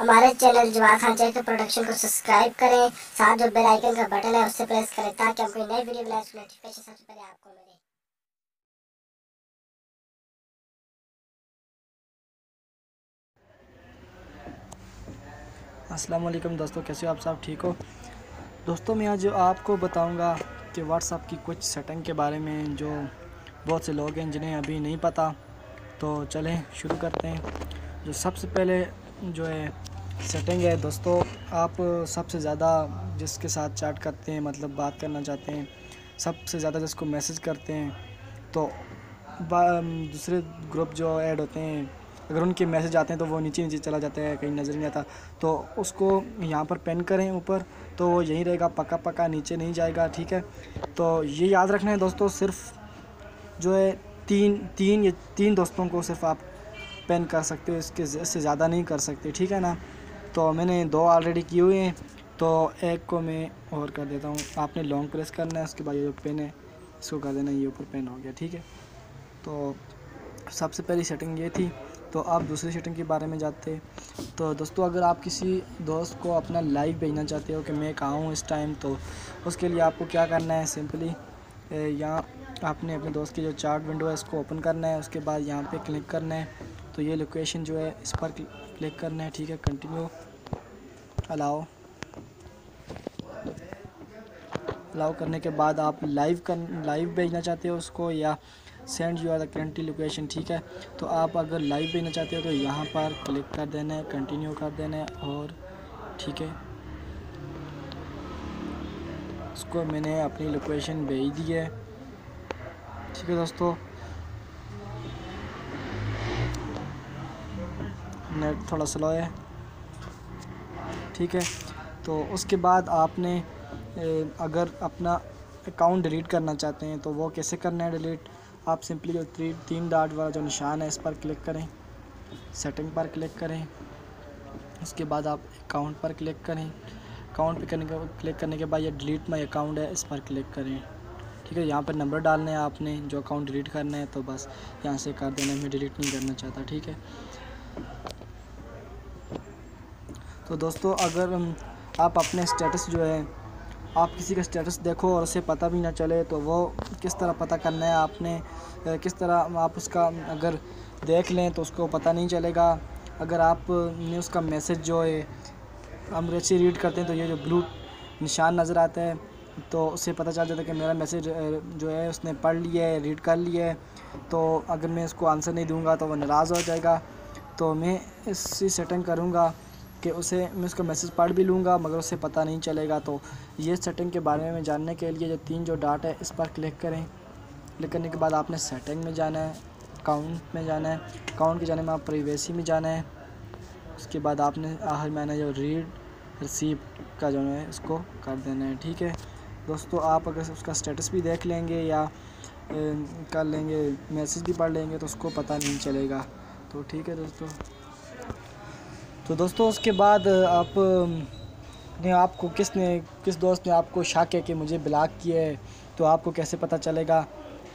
हमारे channel Jawad Khan channel production को subscribe करें, साथ जो बेल आइकन का बटन है उससे प्रेस करें ताकि हम कोई नई वीडियो बनाए उसकी नोटिफिकेशन सबसे पहले आपको मिले। अस्सलाम वालेकुम दोस्तों, कैसे हो आप सब? ठीक हो दोस्तों? मैं आज आपको बताऊंगा कि व्हाट्सअप की कुछ सेटिंग के बारे में जो बहुत से लोग हैं जिन्हें अभी नहीं पता। तो चलें शुरू करते हैं। जो सबसे पहले जो है सेटिंग है दोस्तों, आप सबसे ज़्यादा जिसके साथ चैट करते हैं, मतलब बात करना चाहते हैं, सबसे ज़्यादा जिसको मैसेज करते हैं, तो दूसरे ग्रुप जो ऐड होते हैं, अगर उनके मैसेज आते हैं तो वो नीचे नीचे चला जाता है, कहीं नज़र नहीं आता। तो उसको यहाँ पर पेन करें ऊपर, तो वो यहीं रहेगा, पक्का पक्का नीचे नहीं जाएगा। ठीक है, तो ये याद रखना है दोस्तों। सिर्फ जो है तीन दोस्तों को सिर्फ आप पेन कर सकते हो, इससे ज़्यादा नहीं कर सकते। ठीक है ना? तो मैंने 2 ऑलरेडी किए हुए हैं, तो एक को मैं और कर देता हूँ। आपने लॉन्ग प्रेस करना है, उसके बाद ये जो पेन है इसको कर देना, ये ऊपर पेन हो गया। ठीक है, तो सबसे पहली सेटिंग ये थी। तो आप दूसरी सेटिंग के बारे में जाते हैं। तो दोस्तों, अगर आप किसी दोस्त को अपना लाइव भेजना चाहते हो कि मैं कहाँ हूँ इस टाइम, तो उसके लिए आपको क्या करना है, सिंपली यहाँ आपने अपने दोस्त की जो चैट विंडो है इसको ओपन करना है। उसके बाद यहाँ पे क्लिक करना है, तो ये लोकेशन जो है इस पर क्लिक करना है। ठीक है, कंटिन्यू अलाउ करने के बाद आप लाइव भेजना चाहते हो उसको, या send you are the currently location. ठीक है, तो आप अगर लाइव भेजना चाहते हो तो यहाँ पर क्लिक कर देना है, कंटिन्यू कर देना है, और ठीक है, उसको मैंने अपनी लोकेशन भेज दी है। ठीक है दोस्तों, नेट थोड़ा स्लो है। ठीक है, तो उसके बाद आपने अगर अपना अकाउंट डिलीट करना चाहते हैं तो वो कैसे करना है डिलीट। आप सिंपली जो 3 डॉट वाला जो निशान है इस पर क्लिक करें, सेटिंग पर क्लिक करें, उसके बाद आप अकाउंट पर क्लिक करें। अकाउंट पे क्लिक करने के बाद ये डिलीट माय अकाउंट है, इस पर क्लिक करें। ठीक है, यहाँ पर नंबर डालना है आपने जो अकाउंट डिलीट करना है, तो बस यहाँ से कर देना है, मैं डिलीट नहीं करना चाहता। ठीक है, तो दोस्तों, अगर आप अपने स्टेटस जो है, आप किसी का स्टेटस देखो और उसे पता भी ना चले, तो वो किस तरह पता करना है आपने, किस तरह आप उसका अगर देख लें तो उसको पता नहीं चलेगा। अगर आपने उसका मैसेज जो है हम अच्छी रीड करते हैं तो ये जो ब्लू निशान नज़र आता है, तो उससे पता चल जाता है कि मेरा मैसेज जो है उसने पढ़ लिया है, रीड कर लिया है। तो अगर मैं इसको आंसर नहीं दूंगा तो वो नाराज़ हो जाएगा। तो मैं इसी सेटिंग करूँगा कि मैं उसका मैसेज पढ़ भी लूँगा मगर उसे पता नहीं चलेगा। तो ये सेटिंग के बारे में जानने के लिए जो 3 जो डॉट है इस पर क्लिक करें। क्लिक करने के बाद आपने सेटिंग में जाना है, अकाउंट में जाना है, अकाउंट के जाने में आप प्राइवेसी में जाना है। उसके बाद आपने आखिर मैंने जो रीड रिसीव का जो है इसको कर देना है। ठीक है दोस्तों, आप अगर उसका स्टेटस भी देख लेंगे या कर लेंगे, मैसेज भी पढ़ लेंगे, तो उसको पता नहीं चलेगा। तो ठीक है दोस्तों, उसके बाद आपको किस दोस्त ने आपको शक है कि मुझे ब्लॉक किया है, तो आपको कैसे पता चलेगा।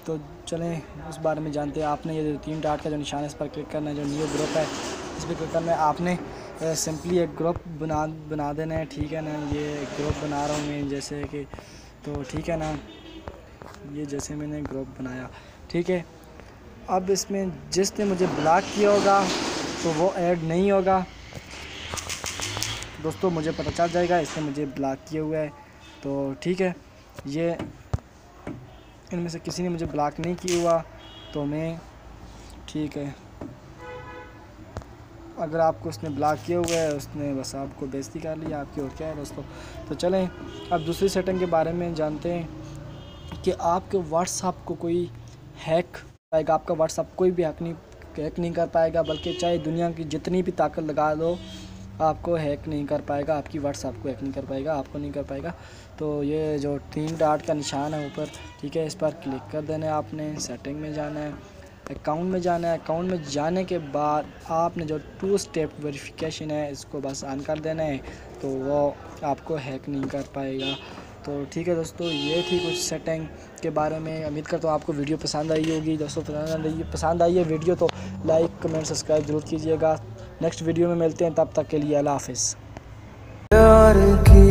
तो चलें उस बारे में जानते हैं। आपने ये 3 डॉट का जो निशान है इस पर क्लिक करना है, जो न्यू ग्रुप है इस पर क्लिक करना है। आपने सिंपली एक ग्रुप बना देना है। ठीक है ना, ये एक ग्रुप बना रहा हूँ मैं जैसे कि, तो ठीक है ना, ये जैसे मैंने ग्रुप बनाया। ठीक है, अब इसमें जिसने मुझे ब्लॉक किया होगा तो वो ऐड नहीं होगा दोस्तों, मुझे पता चल जाएगा इसने मुझे ब्लॉक किया हुआ है। तो ठीक है, ये इनमें से किसी ने मुझे ब्लॉक नहीं किया हुआ तो मैं, ठीक है, अगर आपको उसने ब्लॉक किया हुआ है उसने बस आपको बेइज्जती कर लिया आपकी, और क्या है दोस्तों। तो चलें अब दूसरी सेटिंग के बारे में जानते हैं कि आपके व्हाट्सअप को कोई हैक पाएगा। आपका व्हाट्सअप कोई भी हैक नहीं कर पाएगा, बल्कि चाहे दुनिया की जितनी भी ताकत लगा लो आपको हैक नहीं कर पाएगा, आपकी व्हाट्सअप को हैक नहीं कर पाएगा, आपको नहीं कर पाएगा। तो ये जो 3 डॉट का निशान है ऊपर, ठीक है, इस पर क्लिक कर देना है आपने, सेटिंग में जाना है, अकाउंट में जाना है। अकाउंट में जाने के बाद आपने जो 2 स्टेप वेरिफिकेशन है इसको बस ऑन कर देना है, तो वो आपको हैक नहीं कर पाएगा। तो ठीक है दोस्तों, ये थी कुछ सेटिंग के बारे में। उम्मीद करता हूँ आपको वीडियो पसंद आई होगी दोस्तों। पसंद आई है वीडियो तो लाइक कमेंट सब्सक्राइब ज़रूर कीजिएगा। नेक्स्ट वीडियो में मिलते हैं, तब तक के लिए अल्लाह हाफिज़। प्यार की